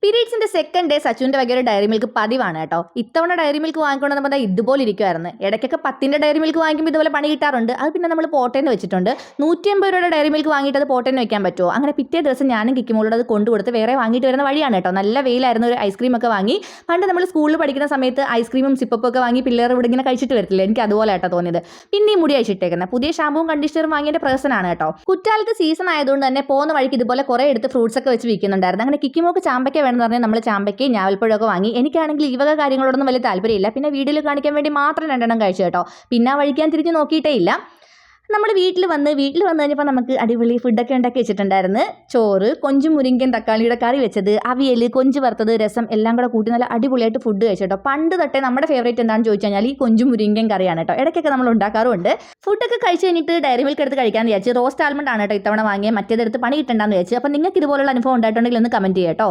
പീരീഡ്സിന്റെ second day സച്ചുവിന്റെ വക ഒരു diary milk പതിവാണ് കേട്ടോ. ഇത്തവണ ഡയറി മിൽക്ക് വാങ്ങിക്കൊണ്ടെന്ന് പറഞ്ഞാൽ ഇതുപോലെ ഇരിക്കുമായിരുന്നു. ഇടയ്ക്കൊക്കെ 10ന്റെ ഡയറി മിൽക്ക് വാങ്ങിക്കുമ്പോൾ ഇതുപോലെ പണി കിട്ടാറുണ്ട്. അത് പിന്നെ നമ്മൾ പോട്ടേന്ന് വെച്ചിട്ടുണ്ട്. 150 രൂപയുടെ ഡയറി മിൽക്ക് വാങ്ങിയിട്ട് അത് പോട്ടേന്ന് വെക്കാൻ പറ്റുമോ? അങ്ങനെ പിറ്റേ ദിവസം ഞാനും കിക്കിമോളോട് അത് കൊണ്ടുകൊടുത്ത് വേറെ വാങ്ങിയിട്ട് വരുന്ന വഴിയാണ് കേട്ടോ. നല്ല വെയിലായിരുന്നു. ഒരു ഐസ്ക്രീം ഒക്കെ വാങ്ങി. പണ്ട് നമ്മൾ സ്കൂളിൽ പഠിക്കുന്ന സമയത്ത് ഐസ്ക്രീമും സിപ്പപ്പും ഒക്കെ വാങ്ങി പിള്ളേർ ഇവിടെ ഇങ്ങനെ കഴിച്ചിട്ട് വരത്തില്ല. എനിക്ക് അതുപോലെ കേട്ടോ തോന്നിയത്. പിന്നെ ഈ മുടി അഴിച്ചിട്ടേക്കുന്നത് പുതിയ ഷാമ്പുവും കണ്ടീഷണറും വാങ്ങിയ പ്രശ്നമാണ് കേട്ടോ. കുറ്റാലത്ത് സീസൺ ആയതുകൊണ്ട് തന്നെ പോകുന്ന വഴിക്ക് ഇതുപോലെ കുറേ എടുത്ത് ഫ്രൂട്ട്സ് ഒക്കെ വെച്ച് വിൽക്കുന്നുണ്ടായിരുന്നു. അങ്ങനെ കിക്കിമോക്ക് ചാമ്പയ്ക്ക വേണമെന്ന് പറഞ്ഞാൽ നമ്മൾ ചാമ്പയ്ക്ക് ഞാവൽപ്പഴമൊക്കെ വാങ്ങി. എനിക്കാണെങ്കിൽ ഈ വക കാര്യങ്ങളോടൊന്നും വലിയ താല്പര്യമില്ല. പിന്നെ വീഡിയോയിൽ കാണിക്കാൻ വേണ്ടി മാത്രം 2 കഴിച്ചു കേട്ടോ. പിന്നെ വഴിക്കാൻ തിരിഞ്ഞ് നോക്കിയിട്ടേ ഇല്ല. നമ്മൾ വീട്ടിൽ വന്ന് കഴിഞ്ഞപ്പോൾ നമുക്ക് അടിപൊളി ഫുഡൊക്കെ ഉണ്ടാക്കി വെച്ചിട്ടുണ്ടായിരുന്നു. ചോറ്, കൊഞ്ചും മുരിങ്ങയും തക്കാളിയുടെ കറി വെച്ചത്, അവിയൽ, കൊഞ്ച് വറുത്തത്, രസം എല്ലാം കൂടെ കൂട്ടി നല്ല അടിപൊളിയായിട്ട് ഫുഡ് കഴിച്ചു കേട്ടോ. പണ്ട് തൊട്ടേ നമ്മുടെ ഫേവറേറ്റ് എന്താണെന്ന് ചോദിച്ചു കഴിഞ്ഞാൽ ഈ കൊഞ്ചും മുരിങ്ങയും കറിയാണ് കേട്ടോ. ഇടയ്ക്കൊക്കെ നമ്മൾ ഉണ്ടാക്കാറുണ്ട്. ഫുഡൊക്കെ കഴിച്ച് കഴിഞ്ഞിട്ട് ഡയറി മിൽക്ക് എടുത്ത് കഴിക്കാമെന്ന് വിചാരിച്ചു. റോസ്റ്റ് ആൽമണ്ട് ആണ് കേട്ടോ ഇത്തവണ വാങ്ങിയത്. മറ്റേതെടുത്ത് പണി കിട്ടണ്ടെന്ന് വിചാരിച്ചു. അപ്പോൾ നിങ്ങൾക്ക് ഇതുപോലുള്ള അനുഭവം ഉണ്ടായിട്ടുണ്ടെങ്കിൽ ഒന്ന് കമൻറ്റ് ചെയ്യാം കേട്ടോ.